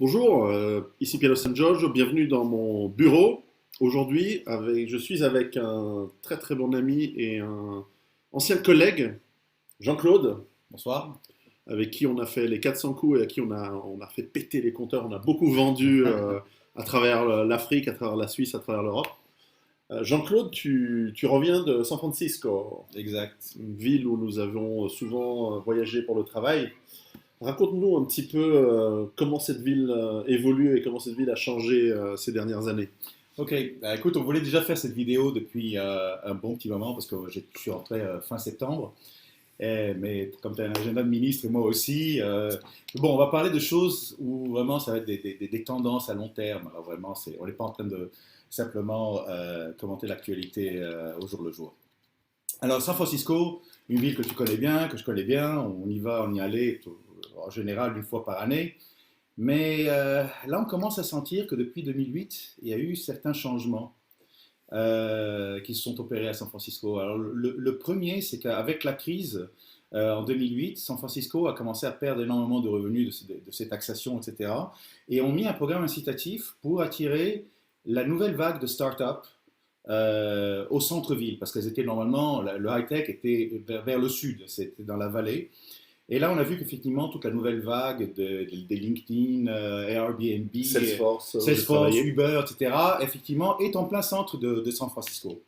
Bonjour, ici Piano San Giorgio, bienvenue dans mon bureau. Aujourd'hui, je suis avec un très très bon ami et un ancien collègue, Jean-Claude, Bonsoir. avec qui on a fait les 400 coups et à qui on a fait péter les compteurs. On a beaucoup vendu à travers l'Afrique, à travers la Suisse, à travers l'Europe. Jean-Claude, tu reviens de San Francisco, Exact. une ville où nous avons souvent voyagé pour le travail. Raconte-nous un petit peu comment cette ville évolue et comment cette ville a changé ces dernières années. Ok, écoute, on voulait déjà faire cette vidéo depuis un bon petit moment parce que je suis rentré fin septembre. Mais comme tu as un agenda de ministre et moi aussi, bon, on va parler de choses où vraiment ça va être des tendances à long terme. Alors vraiment, on n'est pas en train de simplement commenter l'actualité au jour le jour. Alors San Francisco, une ville que tu connais bien, que je connais bien, on y allait en général une fois par année. Mais là, on commence à sentir que depuis 2008, il y a eu certains changements qui se sont opérés à San Francisco. Alors, le premier, c'est qu'avec la crise en 2008, San Francisco a commencé à perdre énormément de revenus de ses taxations, etc. Et ont mis un programme incitatif pour attirer la nouvelle vague de start-up au centre-ville, parce qu'elles étaient normalement, le high-tech était vers le sud, c'était dans la vallée. Et là, on a vu qu'effectivement, toute la nouvelle vague des LinkedIn, Airbnb, Salesforce, où j'ai Salesforce, travaillé. Uber, etc., effectivement, est en plein centre de San Francisco.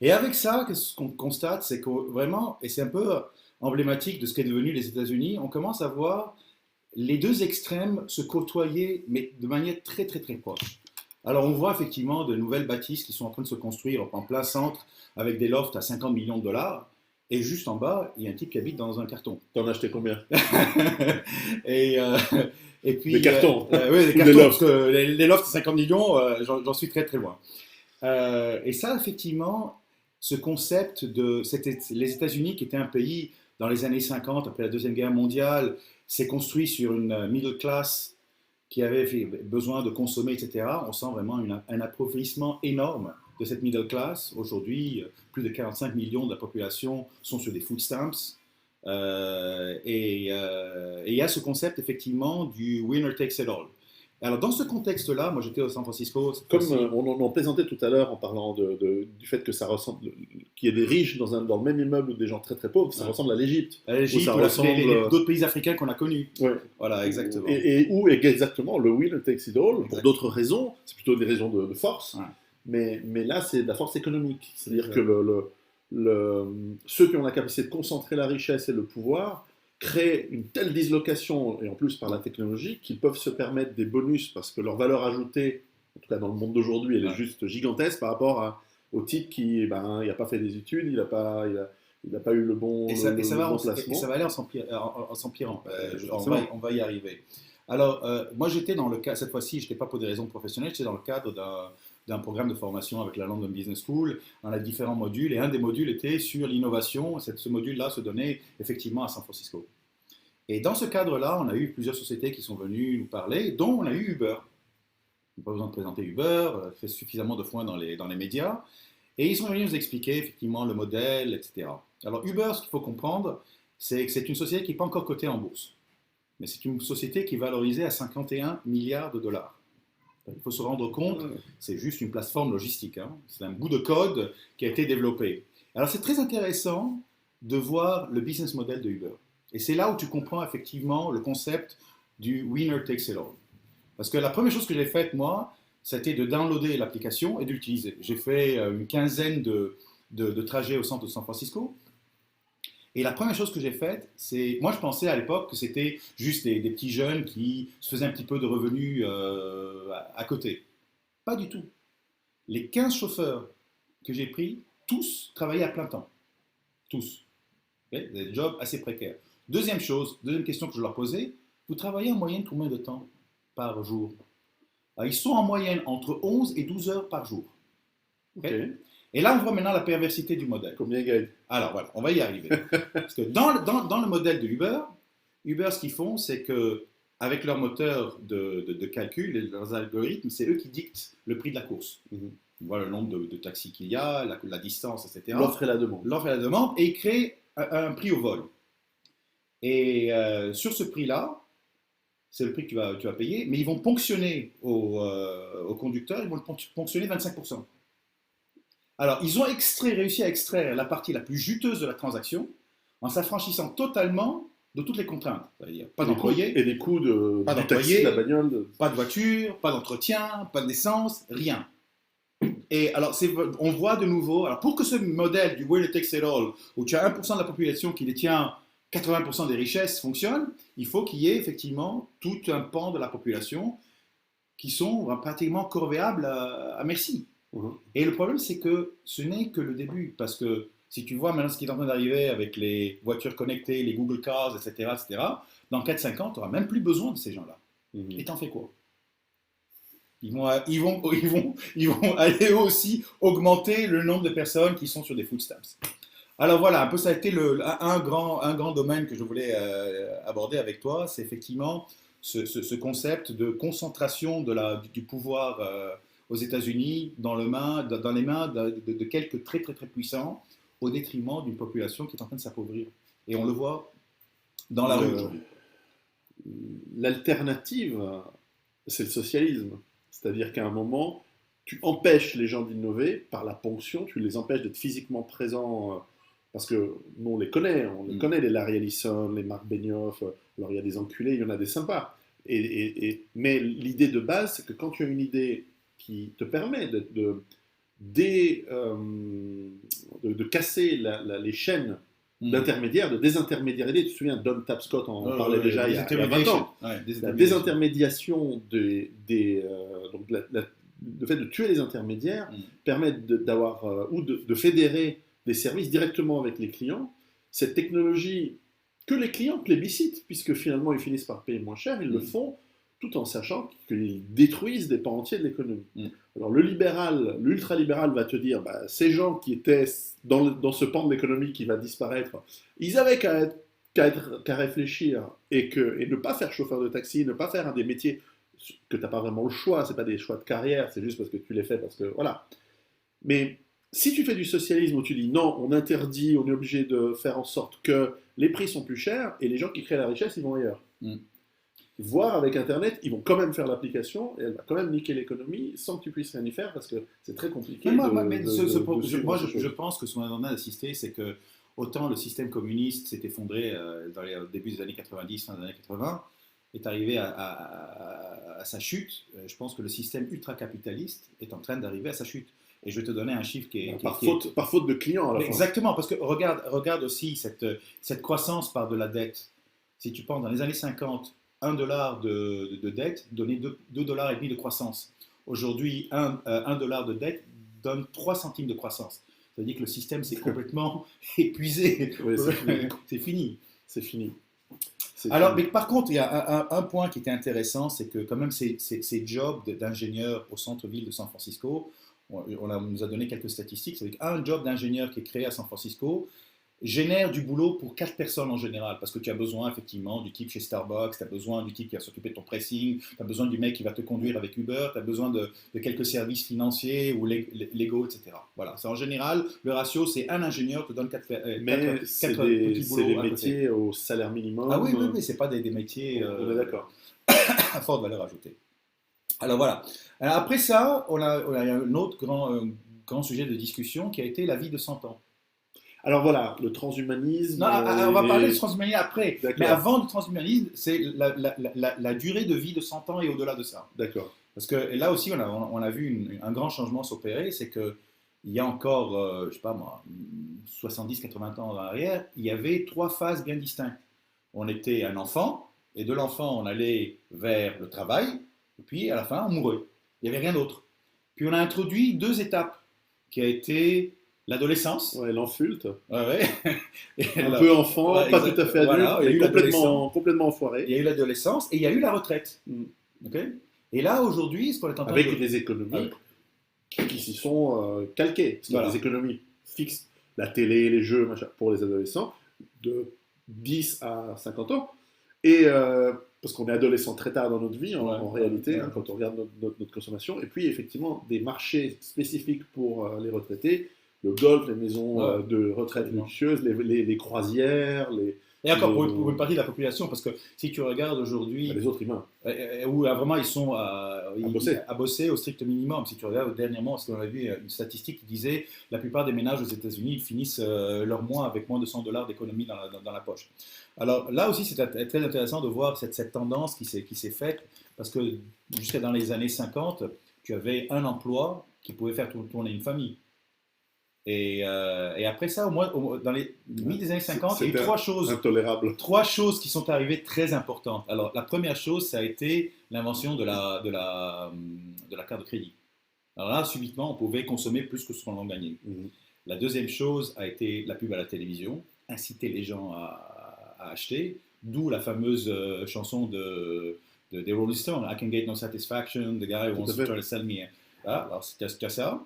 Et avec ça, ce qu'on constate, c'est que vraiment, et c'est un peu emblématique de ce qu'est devenu les États-Unis, on commence à voir les deux extrêmes se côtoyer, mais de manière très, très, très proche. Alors, on voit effectivement de nouvelles bâtisses qui sont en train de se construire en plein centre, avec des lofts à 50 millions de dollars. Et juste en bas, il y a un type qui habite dans un carton. T'en as acheté combien? et, euh, et Des puis, cartons ouais, les ou des cartons, parce lofts? que les lofts de 50 millions, j'en suis très très loin. Et ça, effectivement, ce concept c'était les États-Unis, qui étaient un pays dans les années 50, après la Deuxième Guerre mondiale, s'est construit sur une middle class qui avait besoin de consommer, etc. On sent vraiment un appauvrissement énorme de cette middle class. Aujourd'hui, plus de 45 millions de la population sont sur des food stamps. Et il y a ce concept effectivement du winner takes it all. Alors dans ce contexte-là, moi j'étais au San Francisco cette Comme fois-ci. on en plaisantait tout à l'heure en parlant du fait que ça ressemble, qu'il y ait des riches dans le même immeuble ou des gens très très pauvres, ça Ouais. ressemble à l'Égypte. Où L'Égypte ça ou ressemble. d'autres pays africains qu'on a connus. Ouais. Voilà, exactement. Et où exactement le winner takes it all, pour Exact. d'autres raisons, c'est plutôt des raisons de force, Ouais. mais là c'est de la force économique. C'est-à-dire que Exact. ceux qui ont la capacité de concentrer la richesse et le pouvoir créent une telle dislocation, et en plus par la technologie, qu'ils peuvent se permettre des bonus parce que leur valeur ajoutée, en tout cas dans le monde d'aujourd'hui, elle est Ouais. juste gigantesque par rapport au type qui ben, il n'a pas fait des études, il a pas eu Et ça le va, bon et ça placement. va aller en s'empirant. Forcément. On va y arriver. Alors, moi, j'étais dans le cas, cette fois-ci, je n'étais pas pour des raisons professionnelles, j'étais dans le cadre d'un programme de formation avec la London Business School. On a différents modules, et un des modules était sur l'innovation. Ce module-là se donnait effectivement à San Francisco. Et dans ce cadre-là, on a eu plusieurs sociétés qui sont venues nous parler, dont on a eu Uber. Il n'y a pas besoin de présenter Uber, fait suffisamment de fois dans les médias. Et ils sont venus nous expliquer effectivement le modèle, etc. Alors Uber, ce qu'il faut comprendre, c'est que c'est une société qui n'est pas encore cotée en bourse. Mais c'est une société qui est valorisée à 51 milliards de dollars. Il faut se rendre compte, c'est juste une plateforme logistique. Hein. C'est un bout de code qui a été développé. Alors c'est très intéressant de voir le business model de Uber. Et c'est là où tu comprends effectivement le concept du winner takes it all. Parce que la première chose que j'ai faite, moi, c'était de downloader l'application et d'utiliser. J'ai fait une quinzaine de trajets au centre de San Francisco. Et la première chose que j'ai faite, c'est. Moi, je pensais à l'époque que c'était juste des petits jeunes qui se faisaient un petit peu de revenus à côté. Pas du tout. Les 15 chauffeurs que j'ai pris, tous travaillaient à plein temps. Tous. Okay, des jobs assez précaires. Deuxième question que je leur posais, vous travaillez en moyenne combien de temps par jour? Alors, ils sont en moyenne entre 11 et 12 heures par jour. Okay. Ok. Et là, on voit maintenant la perversité du modèle. Combien ils gagnent? Alors voilà, on va y arriver. Parce que dans le modèle de Uber, ce qu'ils font, c'est que avec leur moteur de calcul et leurs algorithmes, c'est eux qui dictent le prix de la course. Voilà le nombre de taxis qu'il y a, la distance, etc. L'offre et la demande. L'offre et la demande, et ils créent un prix au vol. Et sur ce prix-là, c'est le prix que tu vas payer, mais ils vont ponctionner au conducteur, ils vont le ponctionner 25%. Alors, ils ont réussi à extraire la partie la plus juteuse de la transaction en s'affranchissant totalement de toutes les contraintes. C'est-à-dire pas d'employé, Et des coûts pas du taxi, de la d'employé, bagnole. pas de voiture, pas d'entretien, pas d'essence, rien. Et alors, on voit de nouveau, alors pour que ce modèle du winner takes it all, où tu as 1% de la population qui détient 80% des richesses, fonctionne, il faut qu'il y ait effectivement tout un pan de la population qui sont pratiquement corvéables à merci. Et le problème, c'est que ce n'est que le début, parce que si tu vois maintenant ce qui est en train d'arriver avec les voitures connectées, les Google Cars, etc., dans 4-5 ans, tu n'auras même plus besoin de ces gens-là. Et t'en fais quoi? Ils vont aller aussi augmenter le nombre de personnes qui sont sur des food stamps. Alors voilà, un peu ça a été un grand domaine que je voulais aborder avec toi, c'est effectivement ce concept de concentration du pouvoir aux États-Unis dans les mains de quelques très très très puissants au détriment d'une population qui est en train de s'appauvrir. Et on le voit dans la rue aujourd'hui. L'alternative, c'est le socialisme. C'est-à-dire qu'à un moment, tu empêches les gens d'innover par la ponction, tu les empêches d'être physiquement présents, parce que nous on les connaît, les Larry Ellison, les Mark Benioff, alors il y a des enculés, il y en a des sympas. Mais l'idée de base, c'est que quand tu as une idée qui te permet de casser les chaînes d'intermédiaires, de désintermédiariser. Tu te souviens, Don Tapscott en parlait déjà il y a 20 ans. La désintermédiation le fait de tuer les intermédiaires permet d'avoir ou de fédérer des services directement avec les clients. Cette technologie que les clients plébiscitent, puisque finalement ils finissent par payer moins cher, ils le font tout en sachant qu'ils détruisent des pans entiers de l'économie. Alors l'ultralibéral va te dire, ces gens qui étaient dans ce pan de l'économie qui va disparaître, ils avaient qu'à réfléchir et ne pas faire chauffeur de taxi, ne pas faire un des métiers que tu n'as pas vraiment le choix, c'est pas des choix de carrière, c'est juste parce que tu les fais, parce que voilà. Mais si tu fais du socialisme où tu dis non, on interdit, on est obligé de faire en sorte que les prix sont plus chers et les gens qui créent la richesse, ils vont ailleurs. Voire avec Internet, ils vont quand même faire l'application et elle va quand même niquer l'économie sans que tu puisses rien y faire parce que c'est très compliqué. Je pense que ce qu'on est en train d'assister, c'est que autant le système communiste s'est effondré dans les débuts des années 90, fin des années 80, est arrivé à sa chute, je pense que le système ultra-capitaliste est en train d'arriver à sa chute. Et je vais te donner un chiffre qui est... Par faute de clients à la fin. Exactement, parce que regarde aussi cette croissance par de la dette. Si tu penses dans les années 50, $1 de dette donnait 2,5 $ de croissance. Aujourd'hui, $1 de dette donne 3 centimes de croissance. Ça veut dire que le système s'est complètement épuisé. Oui, c'est fini. C'est fini. Alors, mais par contre, il y a un point qui était intéressant, c'est que quand même ces jobs d'ingénieur au centre-ville de San Francisco, on nous a donné quelques statistiques, c'est qu'un job d'ingénieur qui est créé à San Francisco génère du boulot pour 4 personnes en général, parce que tu as besoin effectivement du type chez Starbucks, tu as besoin du type qui va s'occuper de ton pressing, tu as besoin du mec qui va te conduire avec Uber, tu as besoin de quelques services financiers ou légaux, etc. Voilà, c'est en général, le ratio c'est un ingénieur te donne 4 petits boulots. C'est des métiers au salaire minimum. Ah oui, c'est pas des métiers on est d'accord. à forte valeur ajoutée. Alors voilà. Alors, après ça, on a un autre grand sujet de discussion qui a été la vie de 100 ans. Alors voilà, le transhumanisme... Non, on va parler du transhumanisme après. D'accord. Mais avant le transhumanisme, c'est la durée de vie de 100 ans et au-delà de ça. D'accord. Parce que là aussi, on a vu un grand changement s'opérer, c'est qu'il y a encore, je sais pas moi, 70-80 ans en arrière, il y avait 3 phases bien distinctes. On était un enfant, et de l'enfant, on allait vers le travail, et puis à la fin, on mourait. Il n'y avait rien d'autre. Puis on a introduit 2 étapes, qui a été... l'adolescence. Ouais, l'enfulte. Ouais. Un peu enfant, pas tout à fait adulte, voilà, mais complètement enfoiré. Il y a eu l'adolescence et il y a eu la retraite. Okay. Et là, aujourd'hui, ce qu'on est en train avec des économies qui s'y sont calquées. Parce qu'il y a des économies fixes, la télé, les jeux, machin, pour les adolescents, de 10 à 50 ans. Et parce qu'on est adolescent très tard dans notre vie, en réalité, quand on regarde notre consommation. Et puis, effectivement, des marchés spécifiques pour les retraités, le golf, les maisons de retraite luxueuses, les croisières, Et encore pour une partie de la population, parce que si tu regardes aujourd'hui, les autres humains. Où vraiment ils sont bosser. à bosser au strict minimum. Si tu regardes dernièrement, parce qu'on a vu une statistique qui disait la plupart des ménages aux États-Unis ils finissent leur mois avec moins de $100 d'économie dans la poche. Alors là aussi, c'est très intéressant de voir cette tendance qui s'est faite, parce que jusqu'à dans les années 50, tu avais un emploi qui pouvait faire tourner une famille. Et après ça, dans les milieu des années 50, il y a eu intolérable. trois choses qui sont arrivées très importantes. Alors, la première chose, ça a été l'invention de la carte de crédit. Alors là, subitement, on pouvait consommer plus que ce qu'on en gagnait. La deuxième chose a été la pub à la télévision, inciter les gens à acheter, d'où la fameuse chanson des Rolling Stones, I can get no satisfaction, the guy who wants to try to sell me. Voilà, alors c'est ça.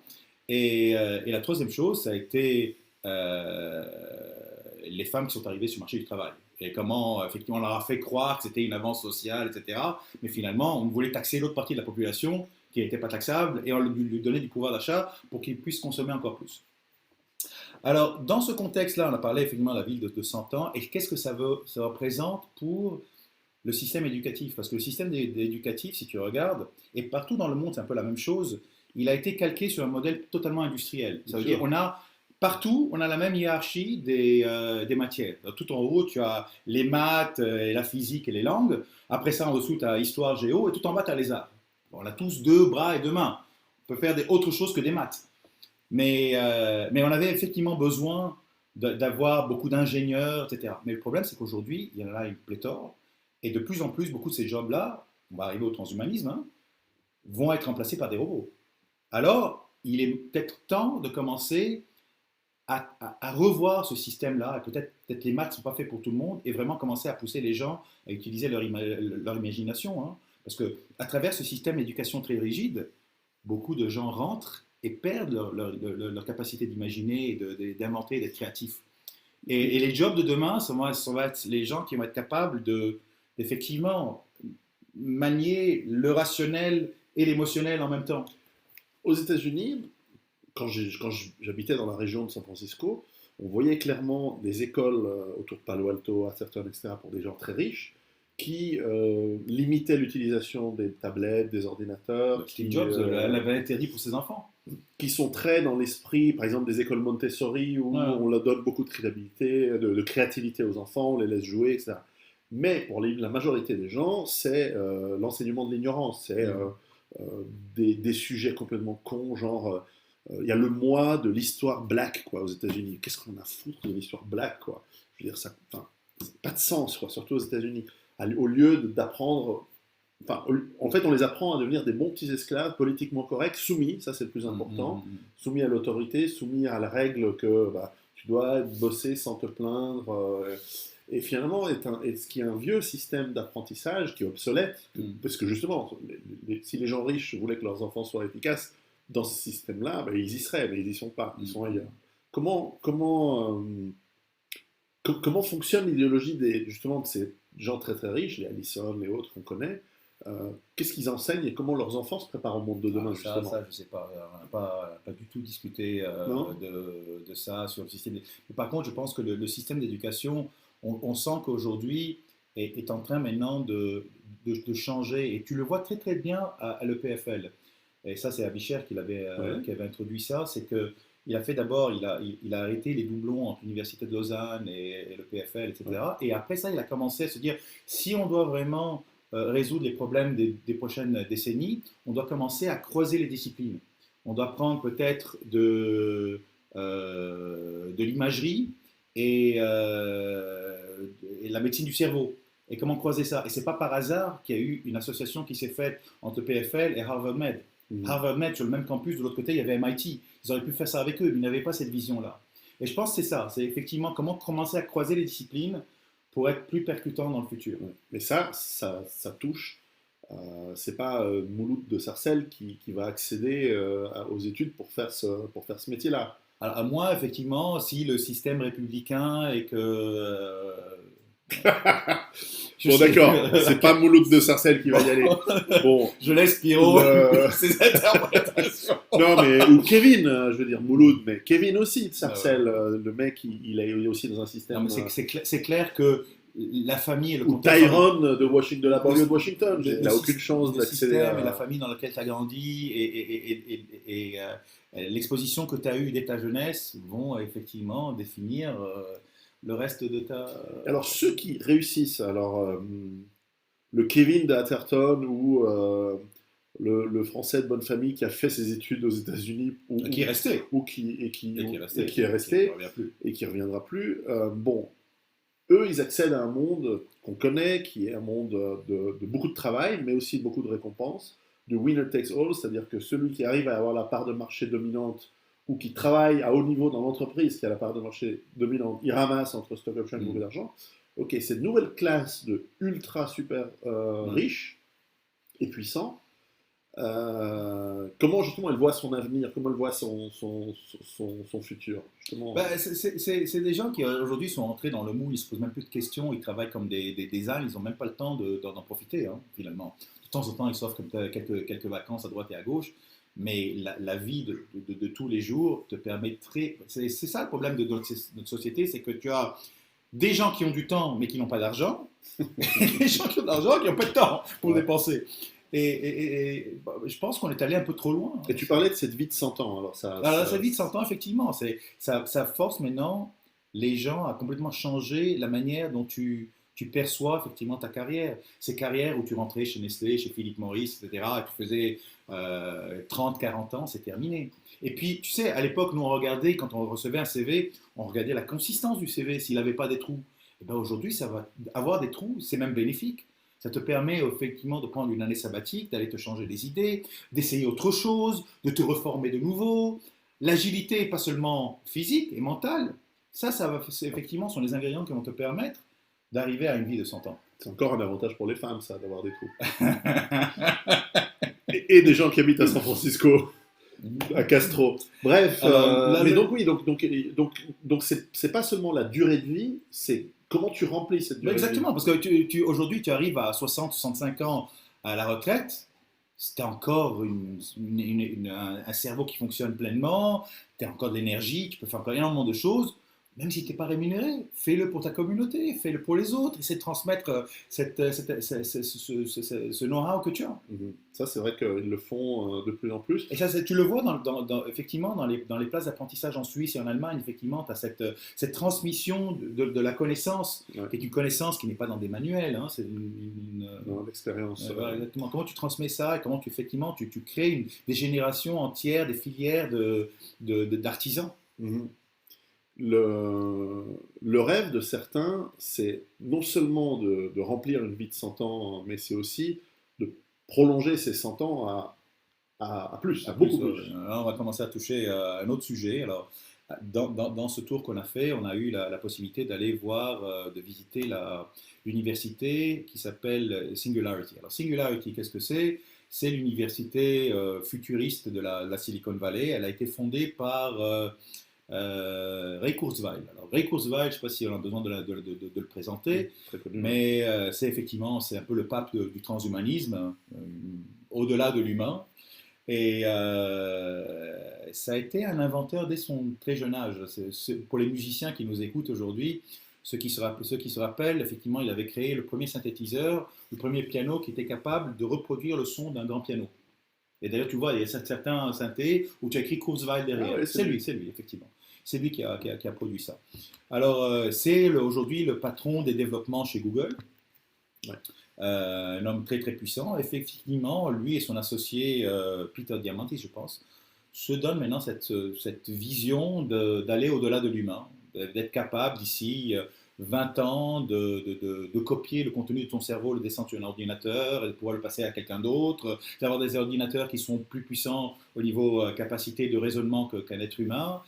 Et la troisième chose, ça a été les femmes qui sont arrivées sur le marché du travail. Et comment, effectivement, on leur a fait croire que c'était une avance sociale, etc. Mais finalement, on voulait taxer l'autre partie de la population qui n'était pas taxable et on lui donnait du pouvoir d'achat pour qu'ils puissent consommer encore plus. Alors, dans ce contexte-là, on a parlé effectivement de la ville de 100 ans. Et qu'est-ce que ça représente pour le système éducatif? Parce que le système éducatif, si tu regardes, et partout dans le monde, c'est un peu la même chose, il a été calqué sur un modèle totalement industriel. Ça veut dire partout, on a la même hiérarchie des matières. Tout en haut, tu as les maths, et la physique et les langues. Après ça, en dessous, tu as histoire, géo. Et tout en bas, tu as les arts. Bon, on a tous 2 bras et 2 mains. On peut faire autre chose que des maths. Mais on avait effectivement besoin d'avoir beaucoup d'ingénieurs, etc. Mais le problème, c'est qu'aujourd'hui, il y en a une pléthore. Et de plus en plus, beaucoup de ces jobs-là, on va arriver au transhumanisme, hein, vont être remplacés par des robots. Alors, il est peut-être temps de commencer à revoir ce système-là, et peut-être les maths ne sont pas faits pour tout le monde, et vraiment commencer à pousser les gens à utiliser leur imagination. Hein. Parce qu'à travers ce système d'éducation très rigide, beaucoup de gens rentrent et perdent leur capacité d'imaginer, d'inventer, d'être créatifs. Et les jobs de demain, ça va être les gens qui vont être capables d'effectivement manier le rationnel et l'émotionnel en même temps. Aux États-Unis, quand j'habitais dans la région de San Francisco, on voyait clairement des écoles autour de Palo Alto, Atherton, etc., pour des gens très riches, qui limitaient l'utilisation des tablettes, des ordinateurs. Steve Jobs l'avait interdit pour ses enfants. Qui sont très dans l'esprit, par exemple, des écoles Montessori, où on leur donne beaucoup de créativité aux enfants, on les laisse jouer, etc. Mais pour la majorité des gens, c'est l'enseignement de l'ignorance, c'est des sujets complètement cons, genre il y a le mois de l'histoire black aux États-Unis. Qu'est-ce qu'on a à foutre de l'histoire black, quoi? Je veux dire, ça n'a pas de sens, quoi, surtout aux États-Unis. Au lieu d'apprendre, en fait, on les apprend à devenir des bons petits esclaves politiquement corrects, soumis, ça c'est le plus important, soumis à l'autorité, soumis à la règle que tu dois bosser sans te plaindre. Et finalement, ce qui est un vieux système d'apprentissage qui est obsolète, parce que justement, si les gens riches voulaient que leurs enfants soient efficaces dans ce système-là, ils y seraient, mais ils n'y sont pas, ils sont ailleurs. Comment fonctionne l'idéologie justement de ces gens très très riches, les Allison, les autres qu'on connaît? Qu'est-ce qu'ils enseignent et comment leurs enfants se préparent au monde de demain, justement? Ça, je ne sais pas. On n'a pas du tout discuté de ça sur le système. Mais par contre, je pense que le système d'éducation, on sent qu'aujourd'hui est en train maintenant de changer. Et tu le vois très très bien à l'EPFL. Et ça, c'est Abicher qui avait introduit ça. C'est qu'il a fait d'abord, il a arrêté les doublons entre l'Université de Lausanne et l'EPFL, etc. Et après ça, il a commencé à se dire, si on doit vraiment résoudre les problèmes des prochaines décennies, on doit commencer à croiser les disciplines. On doit prendre peut-être de l'imagerie et la médecine du cerveau. Et comment croiser ça? Et ce n'est pas par hasard qu'il y a eu une association qui s'est faite entre PFL et Harvard Med. Harvard Med, sur le même campus, de l'autre côté, il y avait MIT. Ils auraient pu faire ça avec eux, mais ils n'avaient pas cette vision-là. Et je pense que c'est ça, c'est effectivement comment commencer à croiser les disciplines pour être plus percutant dans le futur. Mais ça touche. C'est pas Mouloud de Sarcelles qui va accéder aux études pour faire ce métier-là. Alors, à moi, effectivement, si le système républicain et que... Bon, d'accord, c'est pas Mouloud de Sarcelles qui va y aller. Bon, Je laisse Pierrot le- ses interprétations. non, mais ou Kevin, je veux dire Mouloud, mais Kevin aussi de Sarcelles, Ah le mec, il est aussi dans un Non, système. mais c'est clair que la famille et le Ou contexte. Tyrone de Washington, de la banlieue de Washington, il n'a aucune chance le d'accéder système à. et la famille dans laquelle tu as grandi et l'exposition que tu as eue dès ta jeunesse vont effectivement définir le reste de ta. Alors ceux qui réussissent, le Kevin de Atherton ou le Français de bonne famille qui a fait ses études aux États-Unis Qui est resté. et qui Et qui est resté. qui est Qui resté ne revient plus. et qui reviendra plus. Bon, eux, ils accèdent à un monde qu'on connaît, qui est un monde de beaucoup de travail, mais aussi beaucoup de récompenses, de winner takes all, c'est-à-dire que celui qui arrive à avoir la part de marché dominante ou qui travaille à haut niveau dans l'entreprise qui a la part de marché dominante, il ramasse entre stock option et beaucoup d'argent. Ok, cette nouvelle classe de ultra super riches et puissants, comment justement elle voit son avenir, comment elle voit son futur justement. C'est des gens qui aujourd'hui sont entrés dans le moule, ils se posent même plus de questions, ils travaillent comme des ânes, ils n'ont même pas le temps d'en profiter hein, finalement. De temps en temps, ils s'offrent quelques vacances à droite et à gauche, mais la vie de tous les jours te permettrait. C'est ça le problème de notre société, c'est que tu as des gens qui ont du temps mais qui n'ont pas d'argent, et des gens qui ont de l'argent qui n'ont pas de temps pour dépenser. Et je pense qu'on est allé un peu trop loin. Et tu parlais de cette vie de 100 ans. Alors cette vie de 100 ans, effectivement, ça force maintenant les gens à complètement changer la manière dont tu perçois effectivement ta carrière. Ces carrières où tu rentrais chez Nestlé, chez Philip Morris, etc., et tu faisais 30, 40 ans, c'est terminé. Et puis, tu sais, à l'époque, nous, on regardait, quand on recevait un CV, on regardait la consistance du CV, s'il n'avait pas des trous. Et ben aujourd'hui, ça va avoir des trous, c'est même bénéfique. Ça te permet effectivement de prendre une année sabbatique, d'aller te changer les idées, d'essayer autre chose, de te reformer de nouveau. L'agilité, pas seulement physique et mentale, effectivement, sont les ingrédients qui vont te permettre d'arriver à une vie de 100 ans. C'est encore un avantage pour les femmes, ça, d'avoir des trous. et des gens qui habitent à San Francisco, à Castro. Bref, mais donc oui, donc c'est pas seulement la durée de vie, c'est comment tu remplis cette durée Exactement, de vie. parce que aujourd'hui, tu arrives à 60, 65 ans à la retraite, tu as encore un cerveau qui fonctionne pleinement, tu as encore de l'énergie, tu peux faire encore énormément de choses, même si tu n'es pas rémunéré. Fais-le pour ta communauté, fais-le pour les autres, essaie de transmettre ce know-how que tu as. Ça, c'est vrai qu'ils le font de plus en plus. Et ça, tu le vois effectivement dans les places d'apprentissage en Suisse et en Allemagne, effectivement, tu as cette transmission de la connaissance, qui est une connaissance qui n'est pas dans des manuels, hein, c'est dans l'expérience. Exactement. Comment tu transmets ça et comment effectivement tu crées des générations entières, des filières d'artisans. Le rêve de certains, c'est non seulement de remplir une vie de 100 ans, mais c'est aussi de prolonger ces 100 ans à plus, à beaucoup plus. Alors, on va commencer à toucher à un autre sujet. Alors, dans ce tour qu'on a fait, on a eu la possibilité d'aller voir, de visiter l'université qui s'appelle Singularity. Alors, Singularity, qu'est-ce que c'est? C'est l'université futuriste de la Silicon Valley. Elle a été fondée par Ray Kurzweil. Alors, Ray Kurzweil, je ne sais pas si on a besoin de le présenter, Très connu, mais c'est un peu le pape du transhumanisme, au-delà de l'humain. Et ça a été un inventeur dès son très jeune âge. Pour les musiciens qui nous écoutent aujourd'hui, ceux qui se rappellent, effectivement, il avait créé le premier synthétiseur, le premier piano qui était capable de reproduire le son d'un grand piano. Et d'ailleurs, tu vois, il y a certains synthés où tu as écrit Kurzweil derrière. Ah ouais, c'est lui, effectivement. C'est lui qui a produit ça. Alors, c'est aujourd'hui le patron des développements chez Google. Ouais. Un homme très très puissant. Effectivement, lui et son associé Peter Diamandis, je pense, se donnent maintenant cette vision d'aller au-delà de l'humain, d'être capable d'ici 20 ans de copier le contenu de ton cerveau, le descendre sur un ordinateur et de pouvoir le passer à quelqu'un d'autre, d'avoir des ordinateurs qui sont plus puissants au niveau capacité de raisonnement qu'un être humain.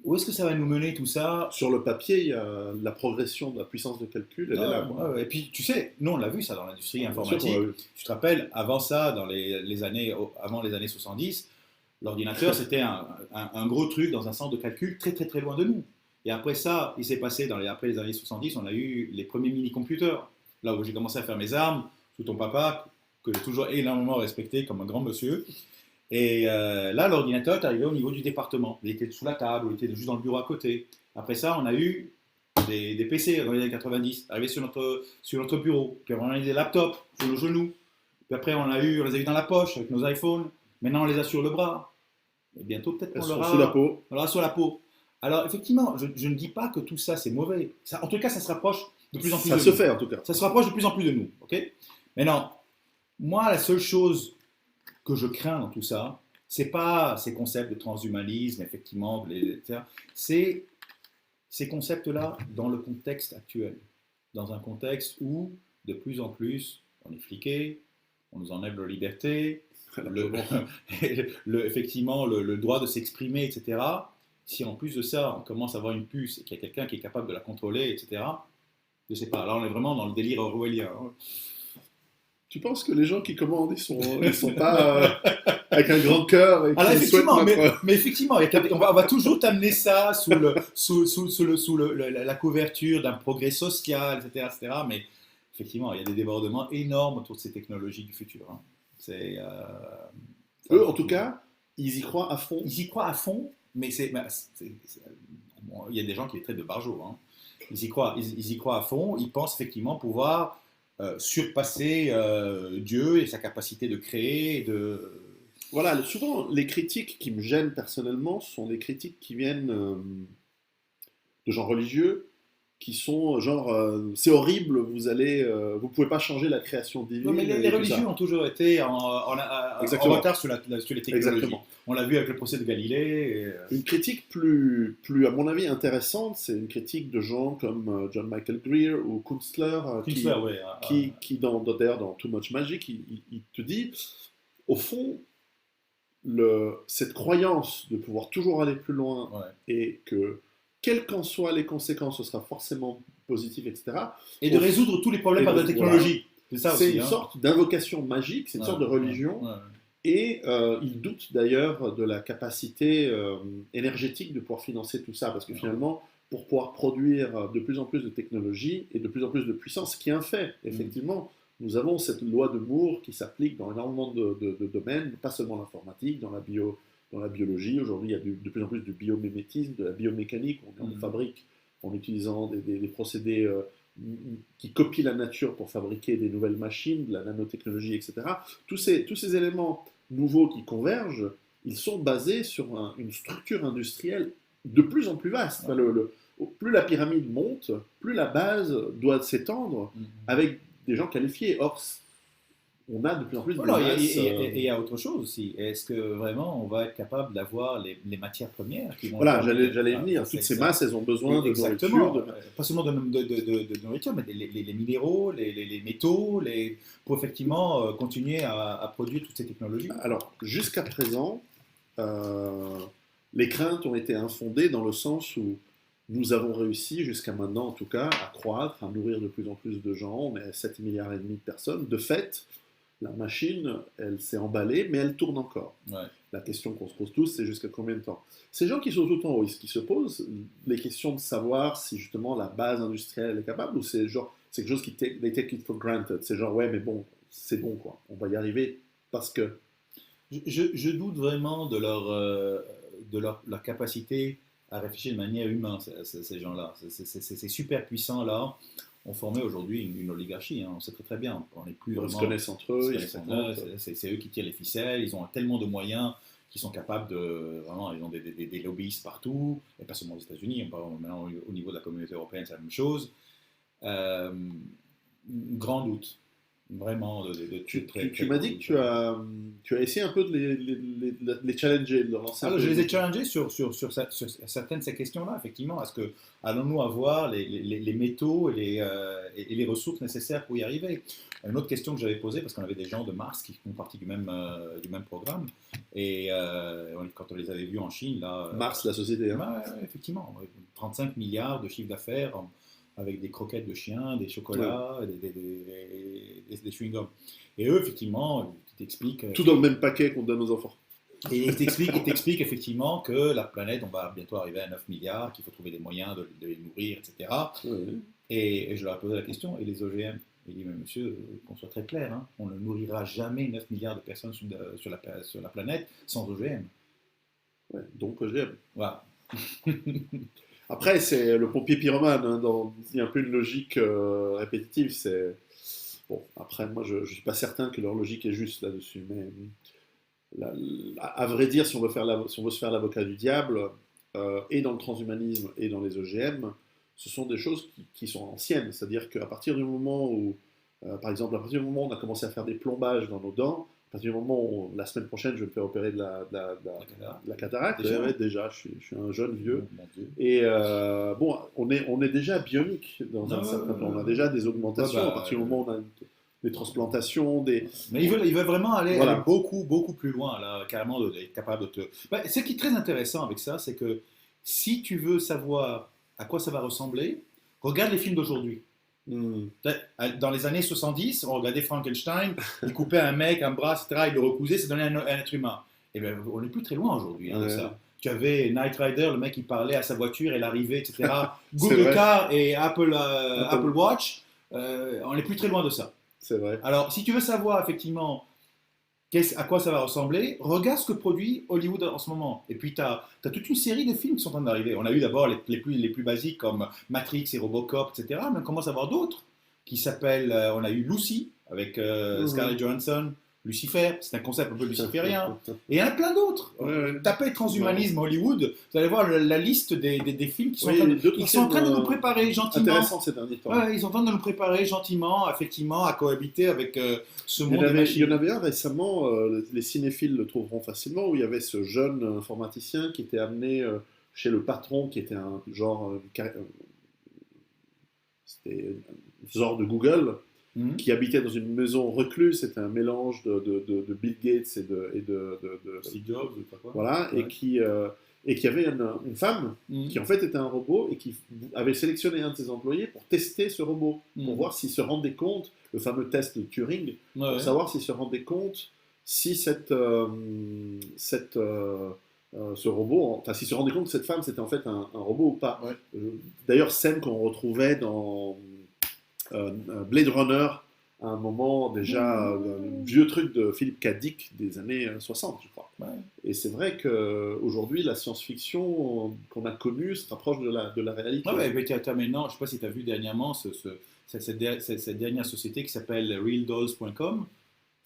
Où est-ce que ça va nous mener tout ça? Sur le papier, il y a la progression de la puissance de calcul, elle est là. Et puis, tu sais, nous, on l'a vu ça dans l'industrie informatique. Tu te rappelles, avant ça, avant les années 70, l'ordinateur, c'était un gros truc dans un centre de calcul très, très, très loin de nous. Et après ça, il s'est passé, après les années 70, on a eu les premiers mini-computers. Là où j'ai commencé à faire mes armes, sous ton papa, que j'ai toujours énormément respecté comme un grand monsieur. Et là, l'ordinateur est arrivé au niveau du département. Il était sous la table, ou il était juste dans le bureau à côté. Après ça, on a eu des PC dans les années 90, arrivés sur notre bureau. Puis on a eu des laptops sur nos genoux. Puis après, on les a eu dans la poche avec nos iPhones. Maintenant, on les a sur le bras. Et bientôt, peut-être qu'on Sous la peau. on l'aura sur la peau. Alors, effectivement, je ne dis pas que tout ça, c'est mauvais. Ça, en tout cas, ça se rapproche de plus en plus de nous. Ça se fait, en tout cas. Ça se rapproche de plus en plus de nous. Okay, maintenant, moi, la seule chose que je crains dans tout ça, c'est pas ces concepts de transhumanisme, effectivement, etc. C'est ces concepts-là dans le contexte actuel. Dans un contexte où, de plus en plus, on est fliqué, on nous enlève la liberté, effectivement, le droit de s'exprimer, etc. Si en plus de ça, on commence à avoir une puce et qu'il y a quelqu'un qui est capable de la contrôler, etc., je sais pas, là on est vraiment dans le délire orwellien. Hein. Tu penses que les gens qui commandent, ils sont pas avec un grand cœur et alors qui effectivement, notre... mais effectivement, on va toujours t'amener ça sous la couverture d'un progrès social, etc., etc. Mais effectivement, il y a des débordements énormes autour de ces technologies du futur. Hein. Eux, en tout cas, ils y croient à fond. Ils y croient à fond, mais bon, il y a des gens qui les traitent de barjots. Hein. Ils y croient à fond. Ils pensent effectivement pouvoir surpasser Dieu et sa capacité de créer. Voilà, souvent, les critiques qui me gênent personnellement sont des critiques qui viennent de gens religieux, qui sont genre c'est horrible, vous pouvez pas changer la création divine. Non, mais les religieux ont toujours été en retard sur les technologies. Exactement. On l'a vu avec le procès de Galilée. Une critique plus, à mon avis, intéressante, c'est une critique de gens comme John Michael Greer ou Kunstler, qui d'ailleurs dans Too Much Magic, il te dit, au fond, cette croyance de pouvoir toujours aller plus loin et que quelles qu'en soient les conséquences, ce sera forcément positif, etc. Et de résoudre tous les problèmes par la technologie. Voilà. C'est une sorte d'invocation magique, c'est une sorte de religion. Et il doute d'ailleurs de la capacité énergétique de pouvoir financer tout ça, parce que finalement, pour pouvoir produire de plus en plus de technologie et de plus en plus de puissance, ce qui est un fait, effectivement, nous avons cette loi de Moore qui s'applique dans énormément de domaines, pas seulement l'informatique, dans la biologie. Aujourd'hui, il y a de plus en plus de biomimétisme, de la biomécanique. On fabrique en utilisant des procédés qui copient la nature pour fabriquer des nouvelles machines, de la nanotechnologie, etc. Tous ces éléments nouveaux qui convergent, ils sont basés sur une structure industrielle de plus en plus vaste. Enfin, plus la pyramide monte, plus la base doit s'étendre avec des gens qualifiés. Or, on a de plus en plus de masses. Et il y a autre chose aussi. Est-ce que vraiment on va être capable d'avoir les matières premières qui vont... Voilà, j'allais venir. Toutes ces masses, elles ont besoin de nourriture. Pas seulement de nourriture, mais les minéraux, les métaux, pour effectivement continuer à produire toutes ces technologies. Alors, jusqu'à présent, les craintes ont été infondées dans le sens où nous avons réussi, jusqu'à maintenant en tout cas, à croître, à nourrir de plus en plus de gens. On est à 7,5 milliards de personnes. De fait, la machine, elle s'est emballée, mais elle tourne encore. La question qu'on se pose tous, c'est jusqu'à combien de temps? Ces gens qui sont tout en haut, ce qui se posent, les questions de savoir si justement la base industrielle est capable, ou c'est quelque chose qui they take it for granted. C'est genre, ouais, mais bon, c'est bon, quoi. On va y arriver parce que... Je doute vraiment de leur capacité à réfléchir de manière humaine, ces gens-là. Ces super puissants-là ont formé aujourd'hui une oligarchie. Hein. On sait très très bien. On n'est plus vraiment... Ils se connaissent entre eux. C'est eux qui tirent les ficelles. Ils ont tellement de moyens qu'ils sont capables de... Vraiment, ils ont des lobbyistes partout. Et pas seulement aux États-Unis. Maintenant, au niveau de la communauté européenne, c'est la même chose. Grand doute. Vraiment. Tu m'as dit que tu as essayé un peu de les challenger, de leur lancer un peu. Je les ai challengés sur certaines de ces questions-là, effectivement. Est-ce que allons-nous avoir les métaux et les ressources nécessaires pour y arriver? Une autre question que j'avais posée, parce qu'on avait des gens de Mars qui font partie du même programme, et quand on les avait vus en Chine, là... Mars, la société. Hein. Effectivement, 35 milliards de chiffre d'affaires avec des croquettes de chiens, des chocolats, des chewing-gums. Et eux, effectivement, ils t'expliquent... Tout dans le même paquet qu'on donne aux enfants. Et il t'explique effectivement que la planète, on va bientôt arriver à 9 milliards, qu'il faut trouver des moyens de les nourrir, etc. Oui. Et je leur ai posé la question, et les OGM? Il dit, mais monsieur, qu'on soit très clair, hein, on ne nourrira jamais 9 milliards de personnes sur la planète sans OGM. Ouais, donc OGM. Voilà. Après, c'est le pompier pyromane, hein, il y a un peu une logique répétitive. Bon, après, moi, je ne suis pas certain que leur logique est juste là-dessus, mais à vrai dire, si on veut se faire l'avocat du diable, et dans le transhumanisme et dans les OGM, ce sont des choses qui sont anciennes. C'est-à-dire qu'à partir du moment où, par exemple, à partir du moment où on a commencé à faire des plombages dans nos dents, à partir du moment où, la semaine prochaine, je vais me faire opérer de la cataracte, Déjà. ouais, déjà, je suis un jeune vieux. Mon Dieu. Et bon, on est déjà bionique dans un certain plan. On a déjà des augmentations à partir du moment où on a des transplantations, Mais ils veulent vraiment aller Voilà. beaucoup, beaucoup plus loin, là, carrément, être capable de te. Ce qui est très intéressant avec ça, c'est que si tu veux savoir à quoi ça va ressembler, regarde les films d'aujourd'hui. Dans les années 70, on regardait Frankenstein, il coupait un mec, un bras, etc., il le recousait, ça donnait un être humain. Et bien, on n'est plus très loin aujourd'hui de ça. Tu avais Knight Rider, le mec qui parlait à sa voiture et l'arrivée, etc. Google Car et Apple Watch, on n'est plus très loin de ça. C'est vrai. Alors, si tu veux savoir effectivement à quoi ça va ressembler, regarde ce que produit Hollywood en ce moment. Et puis, tu as toute une série de films qui sont en train d'arriver. On a eu d'abord les plus basiques comme Matrix et Robocop, etc. Mais on commence à voir d'autres qui s'appellent. On a eu Lucy avec Scarlett Johansson. Lucifer, c'est un concept un peu luciférien. Et il y en a plein d'autres. Tapez transhumanisme Hollywood, vous allez voir la liste des films qui sont en train de nous préparer gentiment. Intéressant ces derniers temps. Ouais, ils sont en train de nous préparer gentiment, effectivement, à cohabiter avec ce monde des machines. Il y en avait un récemment, les cinéphiles le trouveront facilement, où il y avait ce jeune informaticien qui était amené chez le patron, qui était un genre, c'était un genre de Google, qui habitait dans une maison recluse. C'était un mélange de Bill Gates et de Steve Jobs, ou pas quoi. Voilà, ouais. Et qui avait une femme qui en fait était un robot et qui avait sélectionné un de ses employés pour tester ce robot, pour voir s'il se rendait compte, le fameux test de Turing, pour savoir s'il se rendait compte si ce robot, enfin s'il se rendait compte que cette femme c'était en fait un robot ou pas. Ouais. D'ailleurs, scène qu'on retrouvait dans Blade Runner, à un moment déjà, un vieux truc de Philip K. Dick des années 60, je crois. Ouais. Et c'est vrai qu'aujourd'hui, la science-fiction qu'on a connue se rapproche de la réalité. Ouais, mais maintenant, je ne sais pas si tu as vu dernièrement cette dernière société qui s'appelle RealDolls.com.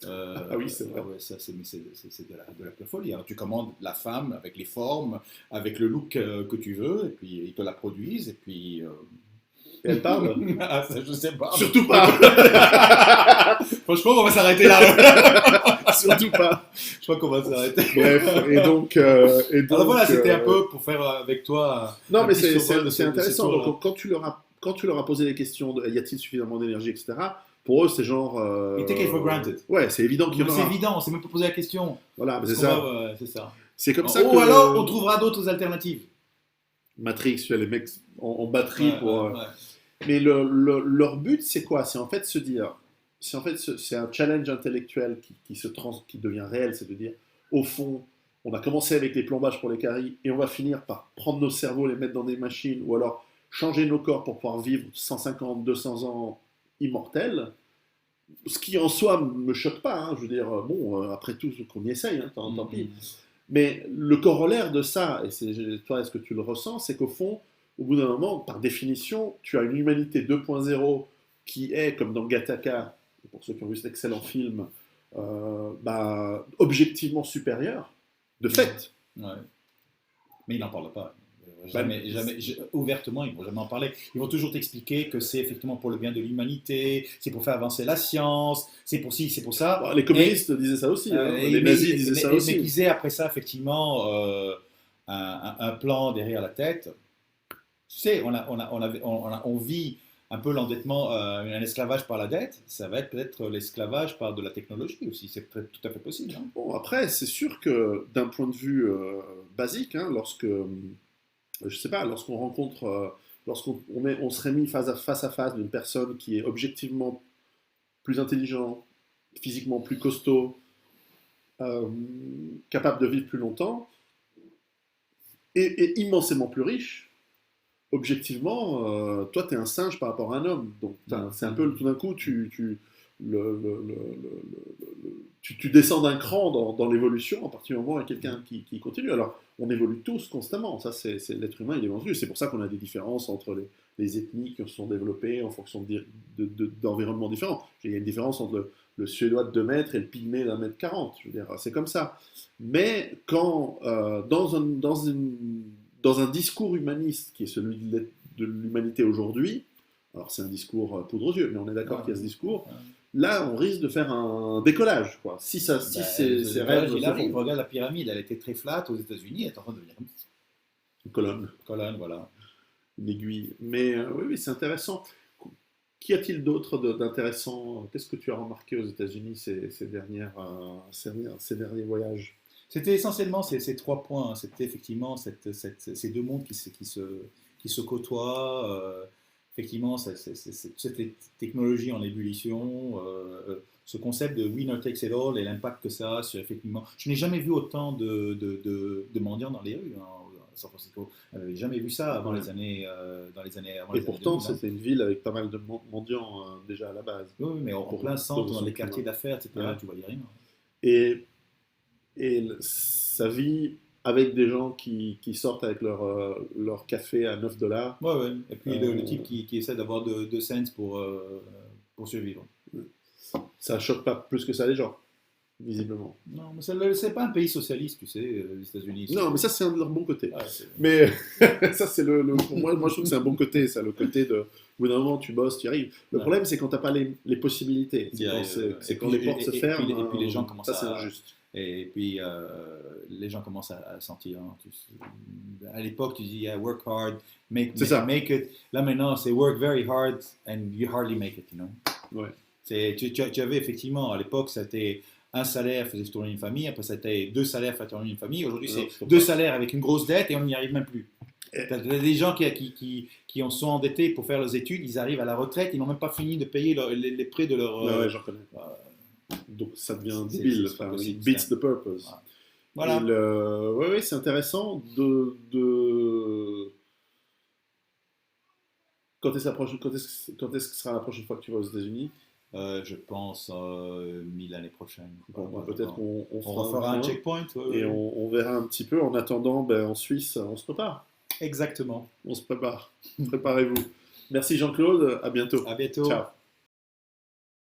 Ah oui, c'est vrai. Ouais, ça, c'est de la folie. Alors, tu commandes la femme avec les formes, avec le look que tu veux, et puis ils te la produisent, et puis... Et elle parle ah, ça, je sais pas. Surtout pas. Franchement, on va s'arrêter là. Surtout pas. Je crois qu'on va s'arrêter. Bref, et donc alors voilà, c'était un peu pour faire avec toi. Non, mais c'est intéressant. Donc, quand tu leur as posé les questions de y a-t-il suffisamment d'énergie, etc., pour eux, c'est genre. Ils take it for granted. Ouais, c'est évident qu'il y en aura. C'est évident, c'est même pas poser la question. Voilà, c'est ça. C'est ça. C'est comme ça que. Ou alors, on trouvera d'autres alternatives. Matrix, tu as les mecs en batterie pour. Mais leur but, c'est quoi? C'est en fait se dire, c'est un challenge intellectuel qui devient réel, c'est de dire, au fond, on a commencé avec les plombages pour les caries et on va finir par prendre nos cerveaux, les mettre dans des machines, ou alors changer nos corps pour pouvoir vivre 150, 200 ans immortels. Ce qui en soi ne me choque pas, hein. Je veux dire, bon, après tout, qu'on y essaye, hein, tant pis. Mais le corollaire de ça, et toi, est-ce que tu le ressens, c'est qu'au fond, au bout d'un moment, par définition, tu as une humanité 2.0 qui est, comme dans Gattaca, pour ceux qui ont vu cet excellent film, objectivement supérieure, de fait. Ouais. Mais ils n'en parlent pas. Jamais, ouvertement, ils ne vont jamais en parler. Ils vont toujours t'expliquer que c'est effectivement pour le bien de l'humanité, c'est pour faire avancer la science, c'est pour ci, c'est pour ça. Bon, les communistes disaient ça aussi, les nazis disaient ça aussi. Mais qu'ils aient après ça, effectivement, un plan derrière la tête. Tu sais, on vit un peu l'endettement, un esclavage par la dette, ça va être peut-être l'esclavage par de la technologie aussi, c'est tout à fait possible. Hein. Bon, après, c'est sûr que d'un point de vue basique, hein, je sais pas, lorsqu'on rencontre, on serait mis face à face d'une personne qui est objectivement plus intelligent, physiquement plus costaud, euh, capable de vivre plus longtemps et immensément plus riche, objectivement, toi, tu es un singe par rapport à un homme. Donc, c'est un peu tout d'un coup, tu descends d'un cran dans l'évolution à partir du moment où il y a quelqu'un qui continue. Alors, on évolue tous constamment. Ça, c'est l'être humain, il évolue. C'est pour ça qu'on a des différences entre les ethnies qui se sont développées en fonction d'environnements différents. Il y a une différence entre le Suédois de 2 mètres et le Pygmée d'1 m 40. Je veux dire, c'est comme ça. Mais quand, dans un discours humaniste qui est celui de l'humanité aujourd'hui, alors c'est un discours poudre aux yeux, mais on est d'accord qu'il y a ce discours, là on risque de faire un décollage. Quoi. Si ces rêves... Il arrive, regarde la pyramide, elle était très flat aux États-Unis, elle est en train de devenir une colonne. Colonne, voilà. Une aiguille. Mais oui, c'est intéressant. Qu'y a-t-il d'autre d'intéressant? Qu'est-ce que tu as remarqué aux États-Unis ces derniers voyages? C'était essentiellement ces 3 points. C'était effectivement ces 2 mondes qui se côtoient. Effectivement, cette technologie en ébullition, ce concept de winner takes it all et l'impact que ça a sur effectivement. Je n'ai jamais vu autant de mendiants dans les rues. À San Francisco. Je n'avais jamais vu ça avant les années. Et pourtant, c'était une ville avec pas mal de mendiants déjà à la base. Oui, mais en plein centre, dans les quartiers d'affaires, etc., tu voyais rien. Et ça vit avec des gens qui sortent avec leur café à $9. Ouais. Et puis le type qui essaie d'avoir 2 cents pour survivre. Ça choque pas plus que ça les gens, visiblement. Non, mais c'est pas un pays socialiste, tu sais, les États-Unis. Non, mais ça, c'est un de leurs bons côtés. Ah, mais ça, c'est moi, je trouve que c'est un bon côté, ça, le côté de... Au bout d'un moment, tu bosses, tu y arrives. Le problème, c'est quand tu n'as pas les possibilités. C'est quand les portes se ferment. Et puis les gens commencent ça, c'est injuste. Et puis les gens commencent à sentir. Hein, à l'époque, tu dis yeah, work hard, make it. Là maintenant, c'est work very hard and you hardly make it, you know. Ouais. Tu avais effectivement, à l'époque, c'était un salaire faisait tourner une famille, après c'était 2 salaires faisait tourner une famille. Aujourd'hui, c'est 2 salaires avec une grosse dette et on n'y arrive même plus. Tu as des gens qui en sont endettés pour faire leurs études, ils arrivent à la retraite, ils n'ont même pas fini de payer les prêts de leur... Ouais, j'en connais. Donc ça devient débile, it beats the purpose. Voilà. Oui, c'est intéressant Quand est-ce que sera la prochaine fois que tu vas aux États-Unis? Je pense l'année prochaine. Bon, peut-être qu'on fera un checkpoint. Et on verra un petit peu. En attendant, en Suisse, on se prépare. Exactement. On se prépare. Préparez-vous. Merci Jean-Claude. À bientôt. À bientôt. Ciao.